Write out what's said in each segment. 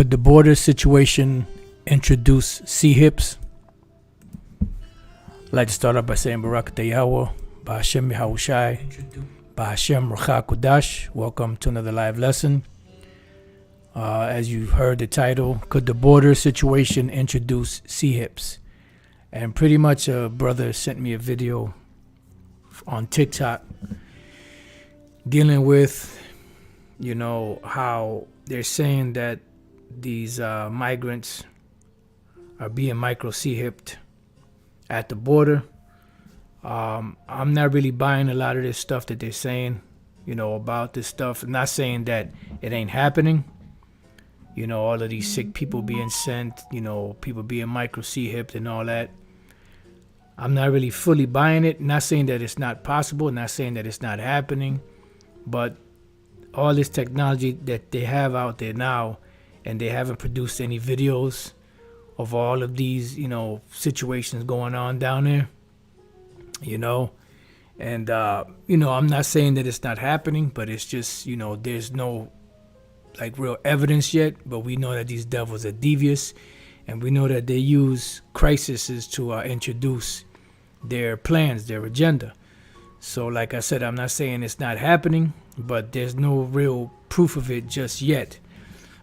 Could the border situation introduce Cee-Hips? I'd like to start off by saying Barak Yahweh, Ba'Hashem Yahushai, Ba'Hashem Rachak Kodash. Welcome to another live lesson. As you heard the title, could the border situation introduce Cee-Hips? And pretty much a brother sent me a video on TikTok dealing with, how they're saying that these migrants are being micro Cee-Hipped at the border. I'm not really buying a lot of this stuff that they're saying, about this stuff. I'm not saying that it ain't happening. All of these sick people being sent, people being micro Cee-Hipped and all that. I'm not really fully buying it. Not saying that it's not possible, not saying that it's not happening, but all this technology that they have out there now, and they haven't produced any videos of all of these, situations going on down there, and, I'm not saying that it's not happening, but it's just, there's no real evidence yet, but we know that these devils are devious, and we know that they use crises to introduce their plans, their agenda. So like I said, I'm not saying it's not happening, but there's no real proof of it just yet.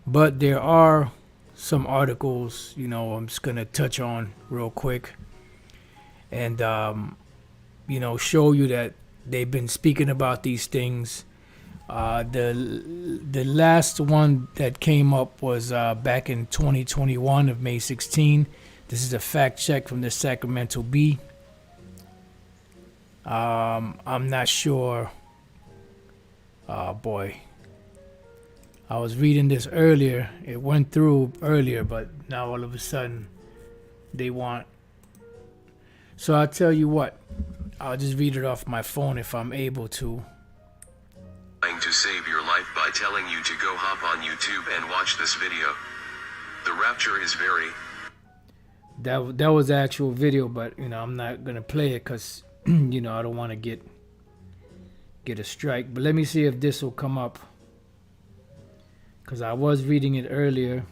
But there are some articles, I'm just going to touch on real quick and, show you that they've been speaking about these things. The last one that came up was back in 2021 of May 16. This is a fact check from the Sacramento Bee. I'm not sure. Oh boy. I was reading this earlier. It went through earlier, but now all of a sudden they want. So I'll tell you what. I'll just read it off my phone if I'm able to. Trying to save your life by telling you to go hop on YouTube and watch this video. The rapture is very. That was the actual video, but I'm not gonna play it because I don't want to get a strike. But let me see if this will come up, because I was reading it earlier.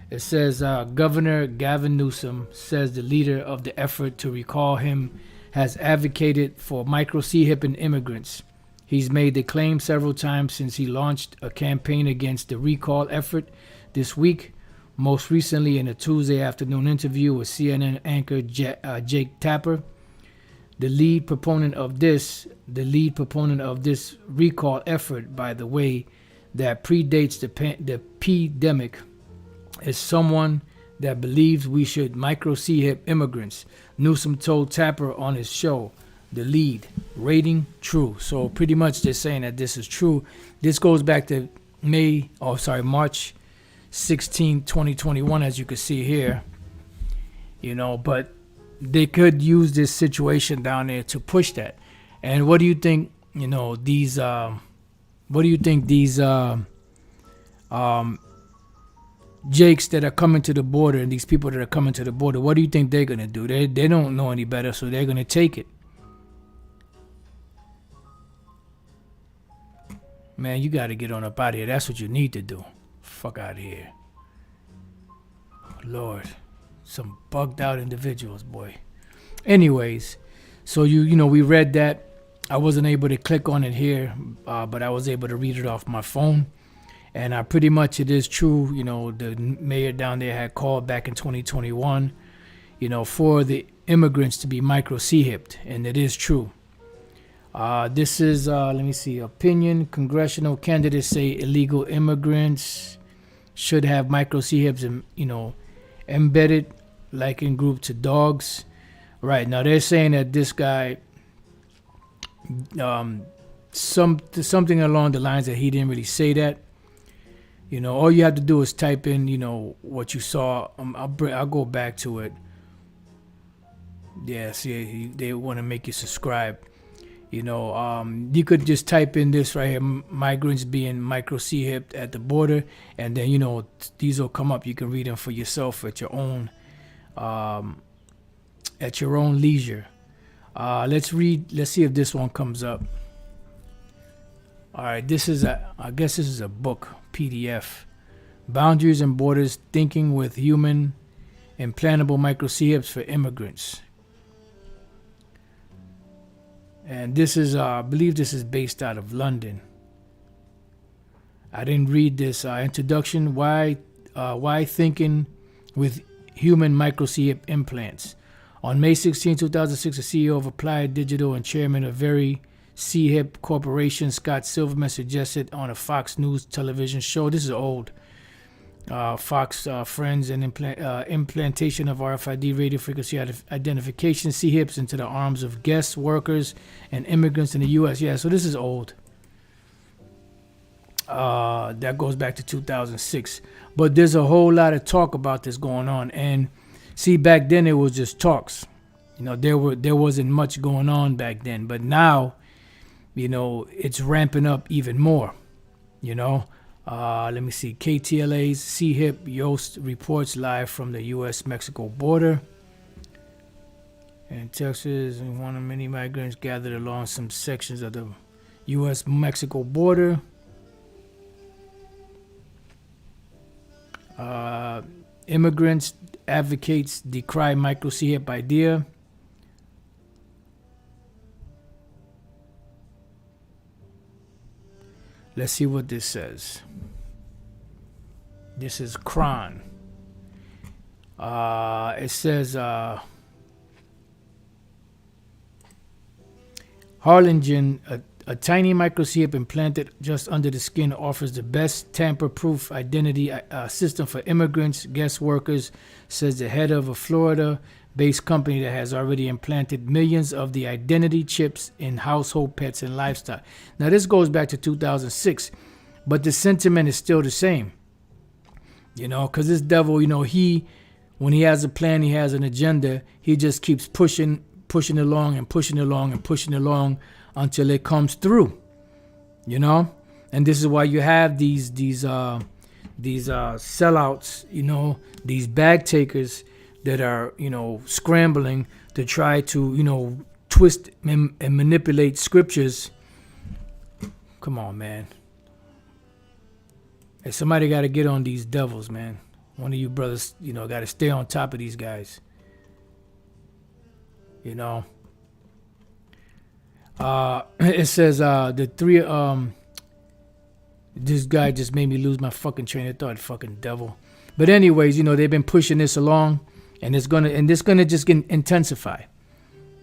It says Governor Gavin Newsom says the leader of the effort to recall him has advocated for micro Cee-Hipping immigrants. He's made the claim several times since he launched a campaign against the recall effort this week, most recently in a Tuesday afternoon interview with CNN anchor Jake Tapper. The lead proponent of this recall effort, by the way, that predates the pandemic, is someone that believes we should micro Cee-Hip immigrants. Newsom told Tapper on his show, The Lead, rating true. So pretty much they're saying that this is true. This goes back to March 16, 2021, as you can see here. But they could use this situation down there to push that. And what do you think, these Jakes that are coming to the border, and these people that are coming to the border, what do you think they're going to do? They don't know any better, so they're going to take it. Man, you got to get on up out of here. That's what you need to do. Fuck out of here. Lord. Some bugged out individuals, boy. Anyways, so we read that. I wasn't able to click on it here, but I was able to read it off my phone. And pretty much it is true. The mayor down there had called back in 2021, for the immigrants to be micro Cee-Hipped, and it is true. This is, let me see, opinion. Congressional candidates say illegal immigrants should have micro Cee-Hips, embedded like in group to dogs. Right now they're saying that this guy something along the lines that he didn't really say that. All you have to do is type in what you saw. I'll go back to it. Yeah, see, they want to make you subscribe. You could just type in this right here, migrants being micro Cee-Hipped at the border, and then these will come up. You can read them for yourself at your own leisure. Let's see if this one comes up. All right, I guess this is a book PDF Boundaries and Borders, Thinking with Human Implantable Micro Cee-Hips for Immigrants. And this is, I believe this is based out of London. I didn't read this introduction. Why Thinking with Human Micro Cee-Hip Implants. On May 16, 2006, the CEO of Applied Digital and chairman of Very Cee-Hip Corporation, Scott Silverman, suggested on a Fox News television show. This is old. Fox Friends and implantation of RFID radio frequency identification Cee-Hips into the arms of guest workers and immigrants in the U.S. Yeah, so this is old. That goes back to 2006. But there's a whole lot of talk about this going on. And see, back then it was just talks. You know, there wasn't much going on back then. But now, you know, it's ramping up even more. You know, let me see. KTLA's Cee-Hip Yost reports live from the U.S.-Mexico border. In Texas, one of many migrants gathered along some sections of the U.S.-Mexico border. Immigrants, advocates decry micro Cee-Hip idea. Let's see what this says. This is Kron. It says Harlingen, a tiny micro Cee-Hip implanted just under the skin, offers the best tamper-proof identity system for immigrants, guest workers, says the head of a Florida-based company that has already implanted millions of the identity chips in household pets and livestock. Now, this goes back to 2006, but the sentiment is still the same. You know, because this devil, you know, when he has a plan, he has an agenda, he just keeps pushing along and pushing along and pushing along until it comes through, you know. And this is why you have these sellouts, you know, these bag takers that are, you know, scrambling to try to, you know, twist and manipulate scriptures. Come on, man. Hey, somebody got to get on these devils, man. One of you brothers, you know, got to stay on top of these guys. You know. It says the three this guy just made me lose my fucking train of thought, fucking devil. But anyways, you know, they've been pushing this along, and it's gonna just intensify,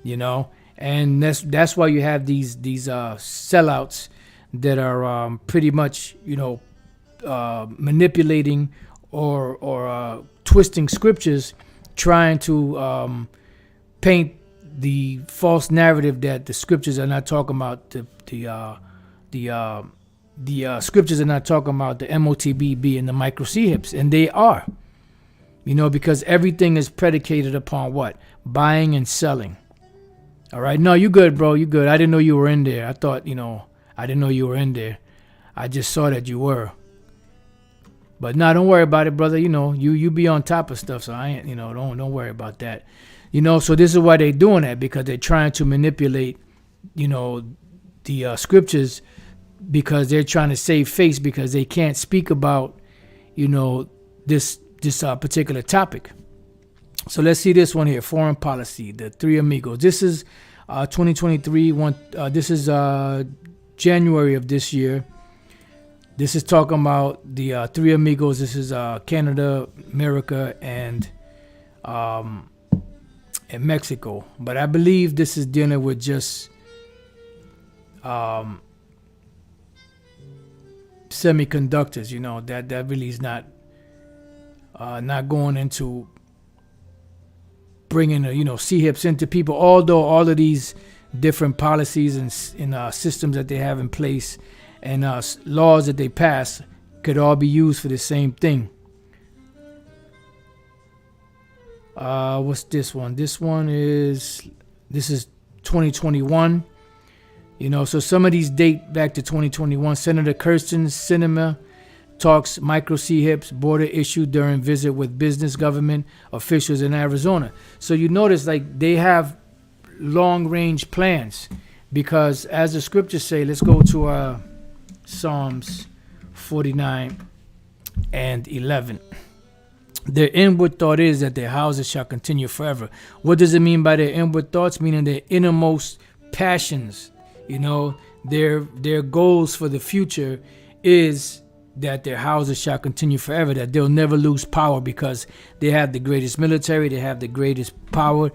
you know. And that's why you have these sellouts that are pretty much, you know, manipulating or twisting scriptures, trying to paint the false narrative that the scriptures are not talking about the scriptures are not talking about the MOTB being the micro Cee-Hips, and they are, you know, because everything is predicated upon what? Buying and selling. All right, no, you good, bro, you good. I didn't know you were in there. I thought, you know, I didn't know you were in there. I just saw that you were. But no, don't worry about it, brother. You know, you be on top of stuff, so I ain't, you know, don't worry about that. You know, so this is why they're doing that, because they're trying to manipulate, you know, the scriptures, because they're trying to save face, because they can't speak about, you know, this particular topic. So let's see this one here, foreign policy, the Three Amigos. This is 2023. This is January of this year. This is talking about the Three Amigos. This is Canada, America, and Mexico. But I believe this is dealing with just semiconductors. You know, that really is not going into bringing you know, Cee-Hips into people. Although all of these different policies and systems that they have in place and laws that they pass could all be used for the same thing. What's this one? This is 2021. You know, so some of these date back to 2021. Senator Kirsten Sinema talks micro Cee-Hips border issue during visit with business government officials in Arizona. So you notice, like, they have long range plans, because as the scriptures say, let's go to Psalms 49. and 11. Their inward thought is that their houses shall continue forever. What does it mean by their inward thoughts? Meaning their innermost passions. Their goals for the future is that their houses shall continue forever, that they'll never lose power because they have the greatest military, they have the greatest power,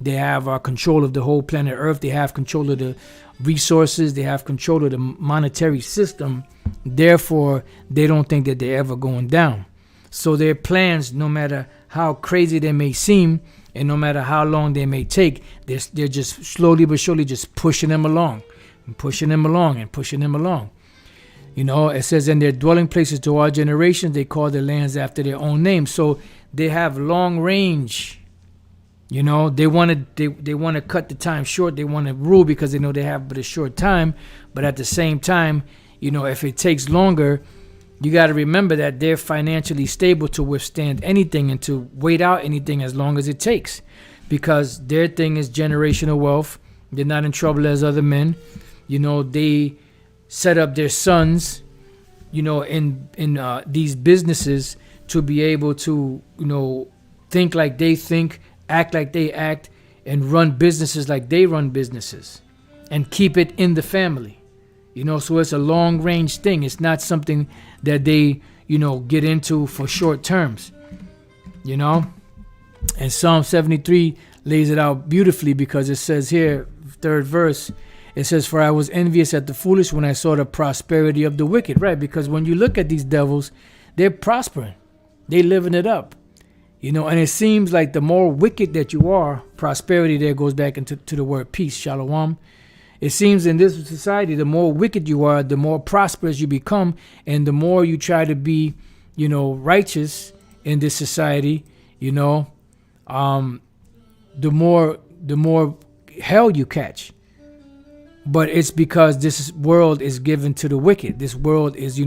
they have control of the whole planet Earth, they have control of the resources, they have control of the monetary system. Therefore, they don't think that they're ever going down. So their plans, no matter how crazy they may seem, and no matter how long they may take, they're just slowly but surely just pushing them along, and pushing them along, and pushing them along. It says in their dwelling places to all generations, they call their lands after their own name. So they have long range. They want to cut the time short. They want to rule because they know they have but a short time. But at the same time, if it takes longer, you got to remember that they're financially stable to withstand anything and to wait out anything as long as it takes, because their thing is generational wealth. They're not in trouble as other men. They set up their sons, in these businesses to be able to, think like they think, act like they act, and run businesses like they run businesses, and keep it in the family. So it's a long range thing. It's not something that they, get into for short terms, And Psalm 73 lays it out beautifully, because it says here, third verse, it says, for I was envious at the foolish when I saw the prosperity of the wicked. Right, because when you look at these devils, they're prospering. They're living it up. And it seems like the more wicked that you are, prosperity there goes back into the word peace, shalom. It seems in this society, the more wicked you are, the more prosperous you become, and the more you try to be, righteous in this society, the more hell you catch. But it's because this world is given to the wicked. This world is,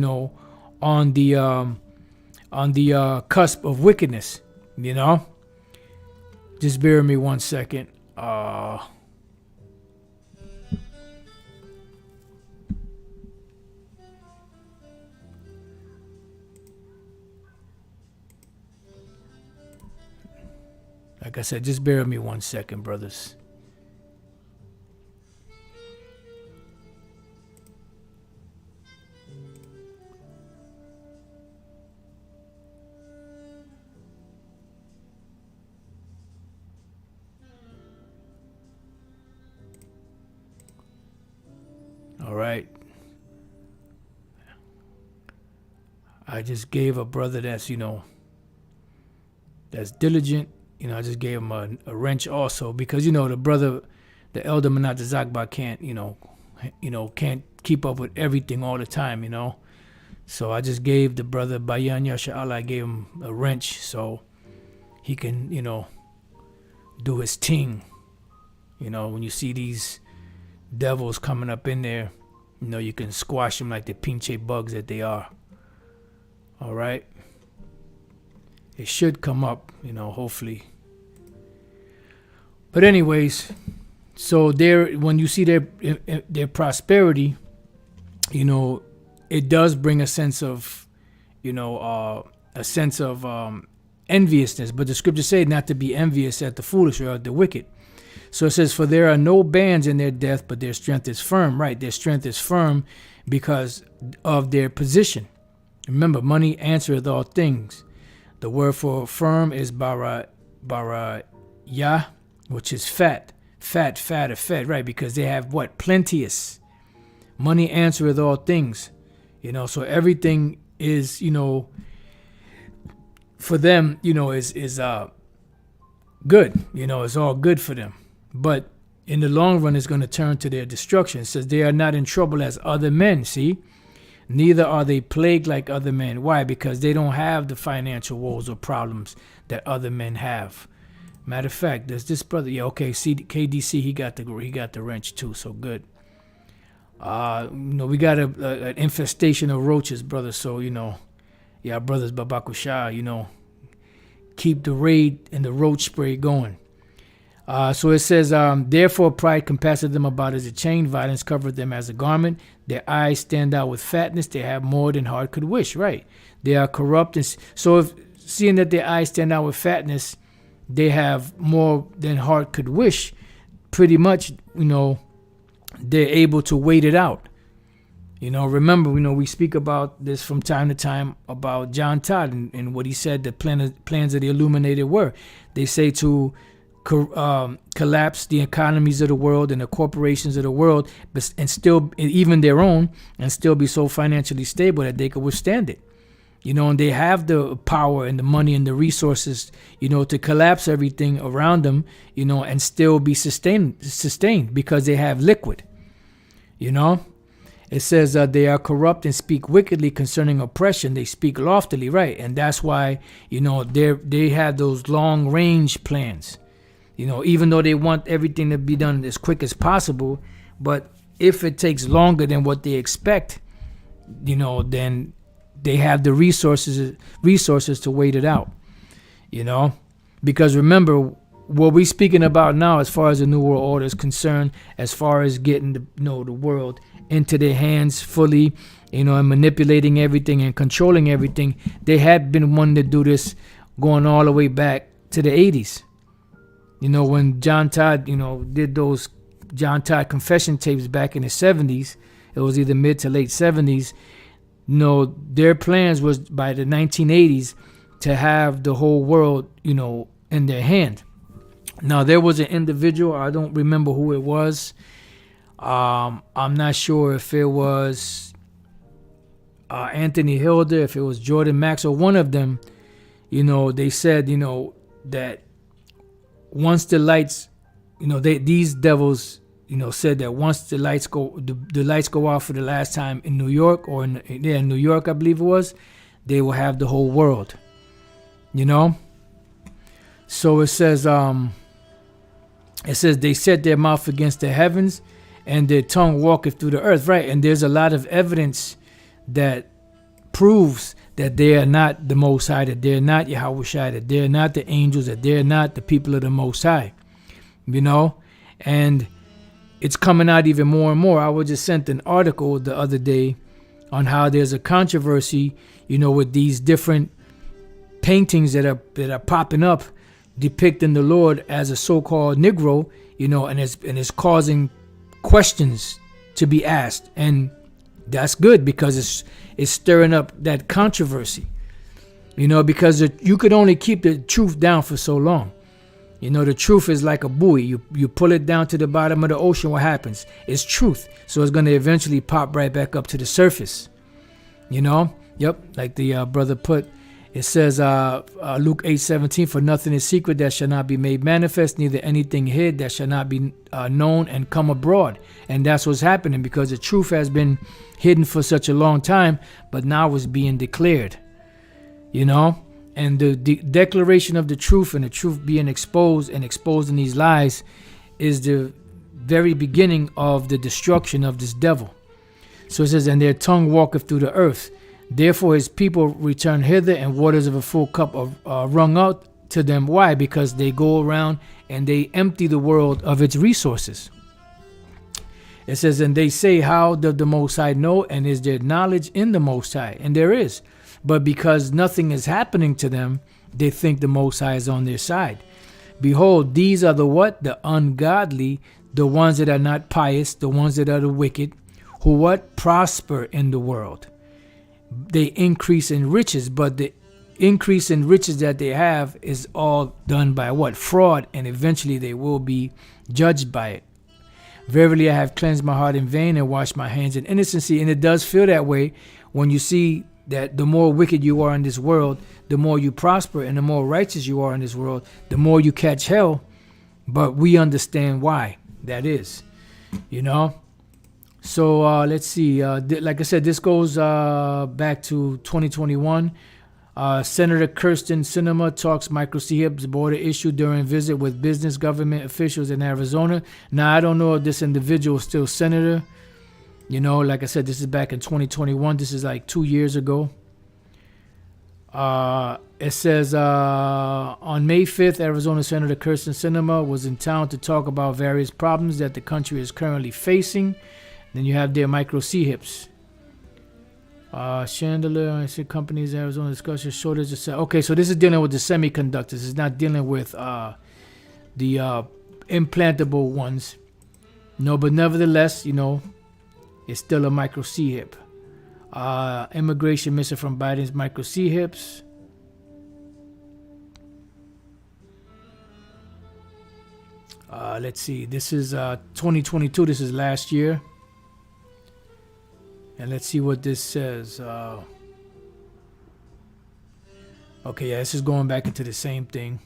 on the cusp of wickedness. Just bear with me 1 second. Like I said, just bear with me 1 second, brothers. All right. I just gave a brother that's, that's diligent. I just gave him a wrench also, because, the brother, the elder Manat Zakba can't, can't keep up with everything all the time, So I just gave the brother Bayan Yasha Allah, I gave him a wrench so he can, do his thing. When you see these devils coming up in there, you can squash them like the pinche bugs that they are. All right. It should come up, hopefully. But anyways, so when you see their prosperity, it does bring a sense of, enviousness. But the scriptures say not to be envious at the foolish or at the wicked. So it says, for there are no bands in their death, but their strength is firm. Right, their strength is firm because of their position. Remember, money answereth all things. The word for firm is barayah, which is fat, right? Because they have what? Plenteous. Money answereth all things. So everything is, for them, is good. It's all good for them. But in the long run, it's going to turn to their destruction. It says they are not in trouble as other men, see? Neither are they plagued like other men. Why? Because they don't have the financial woes or problems that other men have. Matter of fact, there's this brother. Yeah, okay. See, KDC, he got the wrench too. So good. We got an infestation of roaches, brother. So yeah, brothers Babakusha, keep the raid and the roach spray going. So it says, therefore pride compasseth them about as a chain, violence covereth them as a garment. Their eyes stand out with fatness. They have more than heart could wish. Right. They are corrupt. So if seeing that their eyes stand out with fatness, they have more than heart could wish. Pretty much, they're able to wait it out. Remember, we speak about this from time to time about John Todd and what he said the plans of the Illuminated were. They say to collapse the economies of the world and the corporations of the world, and still, even their own, and still be so financially stable that they could withstand it. And they have the power and the money and the resources, to collapse everything around them, and still be sustained because they have liquid. It says they are corrupt and speak wickedly concerning oppression. They speak loftily, right? And that's why, they have those long range plans. Even though they want everything to be done as quick as possible, but if it takes longer than what they expect, then they have the resources to wait it out. Because remember, what we're speaking about now, as far as the New World Order is concerned, as far as getting the world into their hands fully, and manipulating everything and controlling everything, they had been wanting to do this going all the way back to the 80s. When John Todd, did those John Todd confession tapes back in the 70s, it was either mid to late 70s. Their plans was by the 1980s to have the whole world, in their hand. Now, there was an individual, I don't remember who it was. I'm not sure if it was Anthony Hilder, if it was Jordan Max, or one of them. They said, that once the lights, these devils, said that once the lights go off for the last time in New York, or in New York, I believe it was, they will have the whole world. So it says they set their mouth against the heavens, and their tongue walketh through the earth. Right, and there's a lot of evidence that proves that they are not the Most High, that they're not Yahushua, that they're not the angels, that they're not the people of the Most High. And it's coming out even more and more. I was just sent an article the other day on how there's a controversy, with these different paintings that are popping up depicting the Lord as a so-called Negro, and it's causing questions to be asked. And that's good, because it's stirring up that controversy, because you could only keep the truth down for so long. The truth is like a buoy. You pull it down to the bottom of the ocean, what happens? It's truth. So it's going to eventually pop right back up to the surface. Yep, like the brother put. It says, Luke 8:17, for nothing is secret that shall not be made manifest, neither anything hid that shall not be known and come abroad. And that's what's happening, because the truth has been hidden for such a long time, but now it's being declared. And the declaration of the truth, and the truth being exposed and exposing these lies, is the very beginning of the destruction of this devil. So it says, and their tongue walketh through the earth. Therefore his people return hither, and waters of a full cup are wrung out to them. Why? Because they go around and they empty the world of its resources. It says, and they say, how does the Most High know? And is there knowledge in the Most High? And there is. But because nothing is happening to them, they think the Most High is on their side. Behold, these are the what? The ungodly, the ones that are not pious, the ones that are the wicked, who what? Prosper in the world. They increase in riches, but the increase in riches that they have is all done by what? Fraud, and eventually they will be judged by it. Verily I have cleansed my heart in vain and washed my hands in innocency. And it does feel that way when you see that the more wicked you are in this world, the more you prosper, and the more righteous you are in this world, the more you catch hell. But we understand why that is, So let's see. Like I said, this goes back to 2021. Senator Kirsten Sinema talks micro Cee-Hips border issue during visit with business government officials in Arizona. Now, I don't know if this individual is still senator. Like I said, this is back in 2021. This is like 2 years ago. It says on May 5th, Arizona Senator Kirsten Sinema was in town to talk about various problems that the country is currently facing. Then you have their micro Cee-Hips. Chandelier, I see companies in Arizona discussion shortage of okay, so this is dealing with the semiconductors. It's not dealing with the implantable ones. No, but nevertheless, it's still a micro Cee-Hip. Immigration missing from Biden's micro Cee-Hips. Let's see. This is 2022. This is last year. And let's see what this says. Okay, yeah, this is going back into the same thing.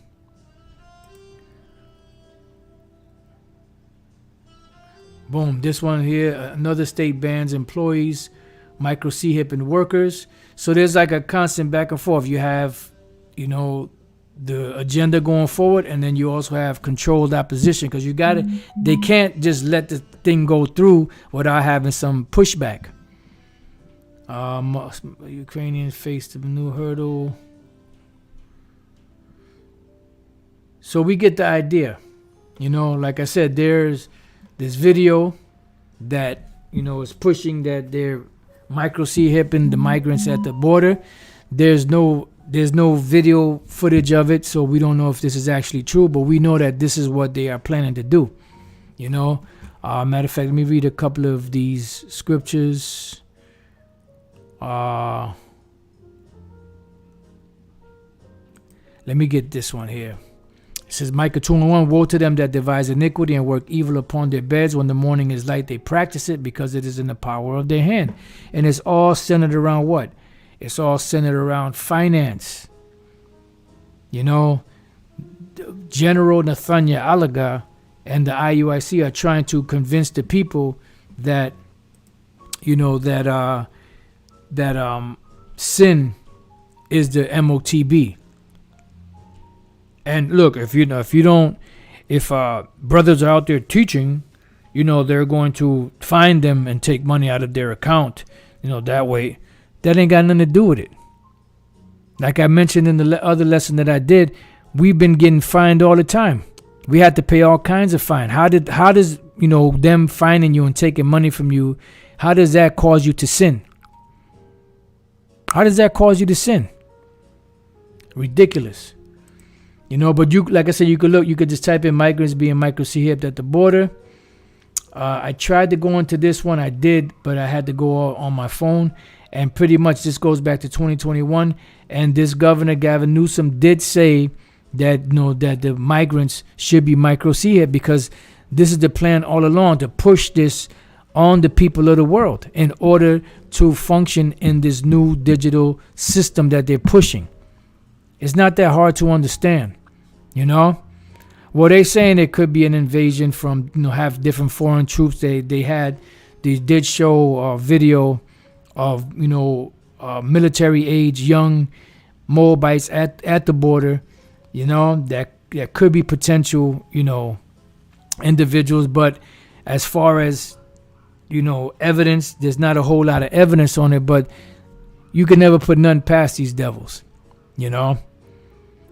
Boom, this one here, another state bans employees, micro Cee-Hip and workers. So there's like a constant back and forth. You have, the agenda going forward, and then you also have controlled opposition, because they can't just let the thing go through without having some pushback. Ukrainians faced a new hurdle. So we get the idea. Like I said, there's this video that, is pushing that they're micro Cee-Hipping the migrants at the border. There's no video footage of it, so we don't know if this is actually true, but we know that this is what they are planning to do. Matter of fact, let me read a couple of these scriptures. Let me get this one here. It says, Micah 2:1, woe to them that devise iniquity and work evil upon their beds. When the morning is light, they practice it, because it is in the power of their hand. And it's all centered around what? It's all centered around finance. General Nathaniel Alaga and the IUIC are trying to convince the people that, sin is the MOTB. And look, if brothers are out there teaching, they're going to find them and take money out of their account, that way. That ain't got nothing to do with it. Like I mentioned in the other lesson that I did, we've been getting fined all the time. We had to pay all kinds of fine. How does them fining you and taking money from you, how does that cause you to sin? How does that cause you to sin? Ridiculous. But like I said, you could just type in migrants being micro Cee-Hipped at the border. I tried to go into this one. I did, but I had to go on my phone. And pretty much this goes back to 2021. And this governor, Gavin Newsom, did say that, that the migrants should be micro Cee-Hipped, because this is the plan all along, to push this on the people of the world in order to function in this new digital system that they're pushing. It's not that hard to understand, Well, they're saying it could be an invasion from, have different foreign troops. They did show a video of, military age young Moabites at the border, that could be potential, individuals. But as far as, evidence, there's not a whole lot of evidence on it, but you can never put nothing past these devils,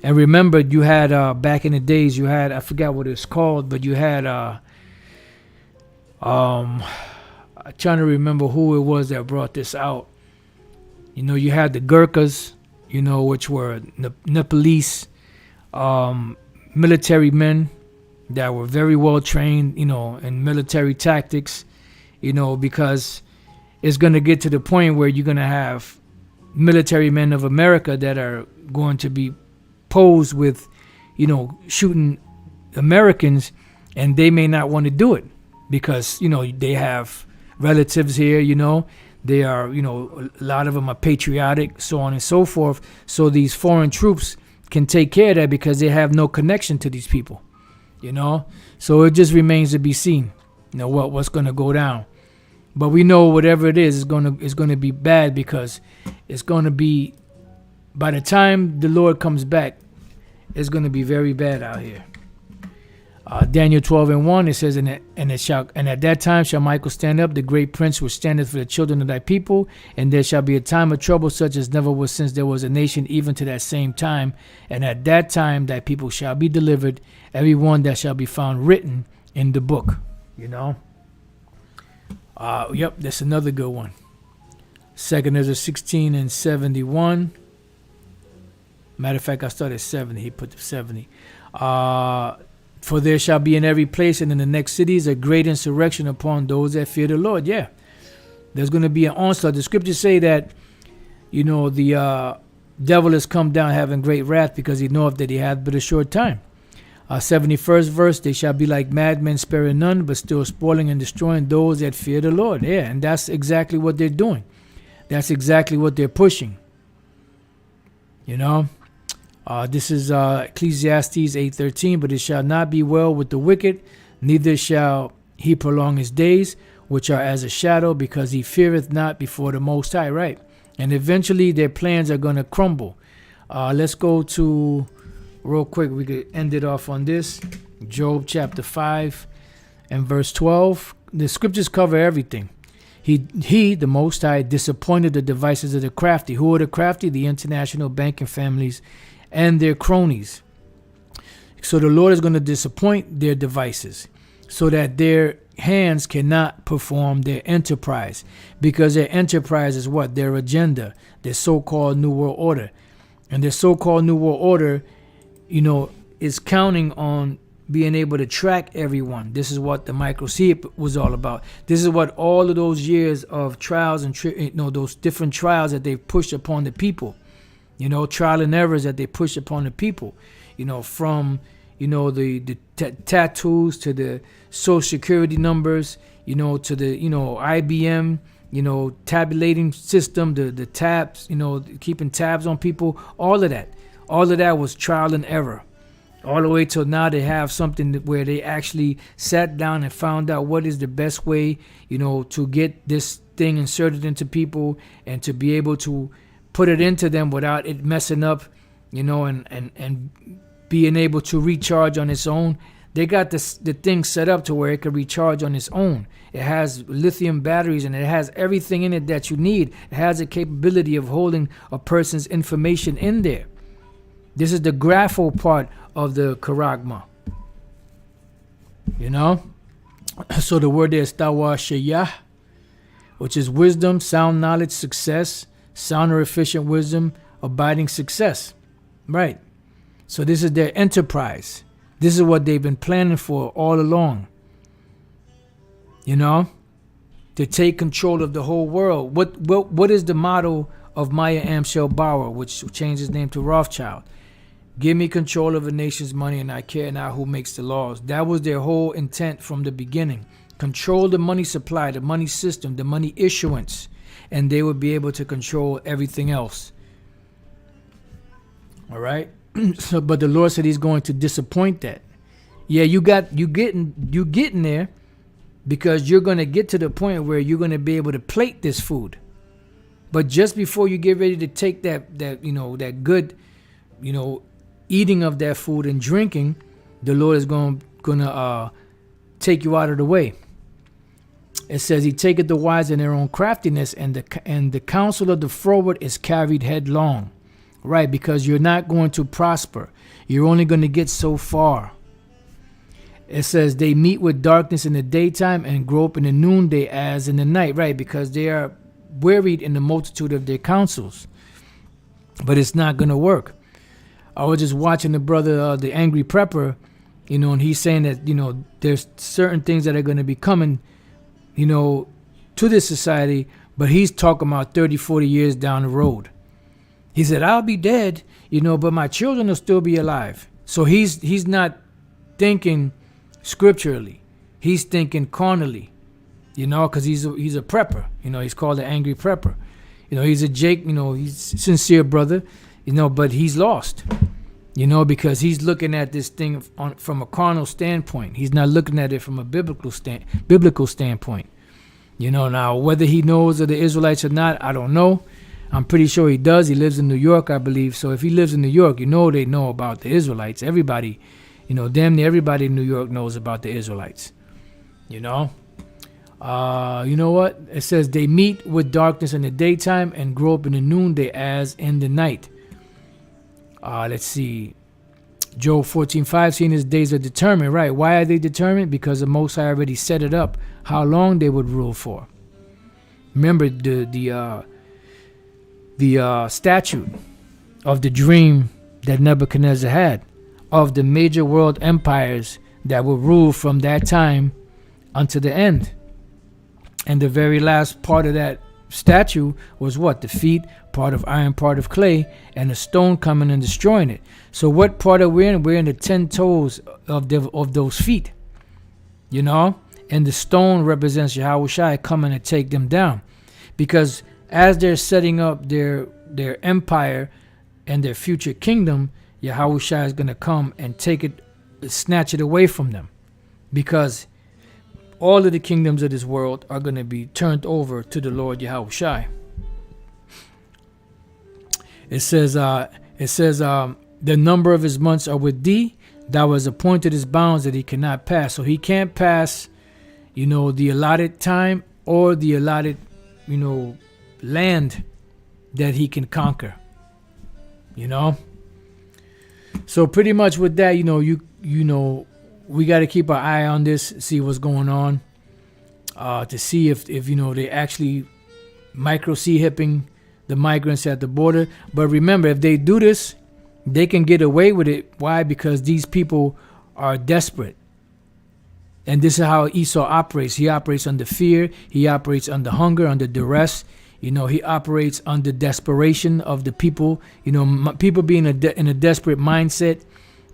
And remember, you had, back in the days, I forgot what it's called, but you had, I'm trying to remember who it was that brought this out. You had the Gurkhas, which were Nepalese military men that were very well trained, in military tactics, because it's going to get to the point where you're going to have military men of America that are going to be posed with, shooting Americans, and they may not want to do it because, they have relatives here, they are, a lot of them are patriotic, so on and so forth. So these foreign troops can take care of that because they have no connection to these people, So it just remains to be seen, what's going to go down. But we know whatever it is going to be bad, because it's going to be, by the time the Lord comes back, it's going to be very bad out here. Daniel 12:1, it says, and at that time shall Michael stand up, the great prince which standeth for the children of thy people, and there shall be a time of trouble such as never was since there was a nation, even to that same time. And at that time thy people shall be delivered, every one that shall be found written in the book. You know? Yep, that's another good one. 2nd Ezra 16:71. Matter of fact, I started 70. He put the 70. For there shall be in every place and in the next cities a great insurrection upon those that fear the Lord. Yeah, there's going to be an onslaught. The scriptures say that, you know, the devil has come down having great wrath because he knoweth that he hath but a short time. 71st verse, they shall be like madmen, sparing none, but still spoiling and destroying those that fear the Lord. Yeah, and that's exactly what they're doing. That's exactly what they're pushing. You know? This is Ecclesiastes 8:13. But it shall not be well with the wicked, neither shall he prolong his days, which are as a shadow, because he feareth not before the Most High. Right. And eventually their plans are going to crumble. Let's go to, real quick, we could end it off on this. Job chapter 5 and verse 12. The scriptures cover everything. He, the Most High, disappointed the devices of the crafty. Who are the crafty? The international banking families and their cronies. So the Lord is going to disappoint their devices so that their hands cannot perform their enterprise, because their enterprise is what? Their agenda, their so-called New World Order. And their so-called New World Order, you know, is counting on being able to track everyone. This is what the micro Cee-Hip was all about. This is what all of those years of trials and those different trials that they've pushed upon the people. You know, trial and errors that they push upon the people, you know, from, you know, the tattoos to the social security numbers, you know, to the, you know, IBM, you know, tabulating system, the tabs, you know, keeping tabs on people, all of that. All of that was trial and error. All the way till now they have something where they actually sat down and found out what is the best way, you know, to get this thing inserted into people and to be able to put it into them without it messing up, you know, and being able to recharge on its own. They got the thing set up to where it can recharge on its own. It has lithium batteries and it has everything in it that you need. It has a capability of holding a person's information in there. This is the grapho part of the charagma. You know? So the word there is tawa shayah, which is wisdom, sound knowledge, success, sound or efficient wisdom, abiding success. Right. So this is their enterprise. This is what they've been planning for all along. You know? To take control of the whole world. What is the motto of Maya Amschel Bauer, which changed his name to Rothschild? Give me control of a nation's money and I care not who makes the laws. That was their whole intent from the beginning. Control the money supply, the money system, the money issuance, and they would be able to control everything else. All right? So, but the Lord said he's going to disappoint that. Yeah, you getting there, because you're going to get to the point where you're going to be able to plate this food. But just before you get ready to take that you know, that good, you know, eating of that food and drinking, the Lord is gonna take you out of the way. It says he taketh the wise in their own craftiness, and the counsel of the froward is carried headlong. Right, because you're not going to prosper. You're only going to get so far. It says they meet with darkness in the daytime and grope in the noonday as in the night. Right, because they are wearied in the multitude of their counsels. But it's not going to work. I was just watching the brother, the Angry Prepper, you know, and he's saying that, you know, there's certain things that are going to be coming, you know, to this society, but he's talking about 30, 40 years down the road. He said, I'll be dead, you know, but my children will still be alive. So he's not thinking scripturally. He's thinking carnally, you know, because he's a prepper. You know, he's called the Angry Prepper. You know, he's a Jake, you know, he's a sincere brother, you know, but he's lost, you know, because he's looking at this thing from a carnal standpoint. He's not looking at it from a biblical standpoint. You know, now whether he knows of the Israelites or not, I don't know. I'm pretty sure he does. He lives in New York, I believe. So if he lives in New York, you know they know about the Israelites. Everybody, Damn near everybody in New York knows about the Israelites. You know what? It says they meet with darkness in the daytime and grow up in the noonday as in the night. Let's see. Job 14:5, seeing his days are determined. Right. Why are they determined? Because the Most High already set it up how long they would rule for. Remember the statute of the dream that Nebuchadnezzar had of the major world empires that would rule from that time unto the end. And the very last part of that statue was what? The feet, part of iron, part of clay, and a stone coming and destroying it. So what part are we in? We're in the 10 toes of those feet. And the stone represents Yahushua coming to take them down. Because as they're setting up their empire and their future kingdom, Yahushua is going to come and snatch it away from them. Because all of the kingdoms of this world are going to be turned over to the Lord Yahushua. It says, the number of his months are with thee. Thou hast appointed his bounds that he cannot pass. So he can't pass, the allotted time or the allotted, land that he can conquer. So pretty much with that, we got to keep our eye on this, see what's going on, to see if they actually micro Cee-Hipping the migrants at the border. But remember, if they do this, they can get away with it. Why? Because these people are desperate. And this is how Esau operates. He operates under fear. He operates under hunger, under duress. He operates under desperation of the people. People being in a desperate mindset,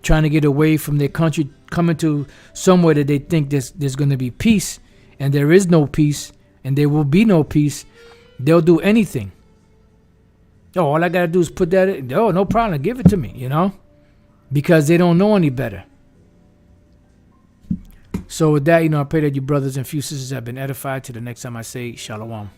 trying to get away from their country, coming to somewhere that they think there's going to be peace, and there is no peace, and there will be no peace. They'll do anything. Oh, all I got to do is put that in. Oh, no problem. Give it to me, because they don't know any better. So with that, I pray that you brothers and few sisters have been edified. Till the next time I say Shalom.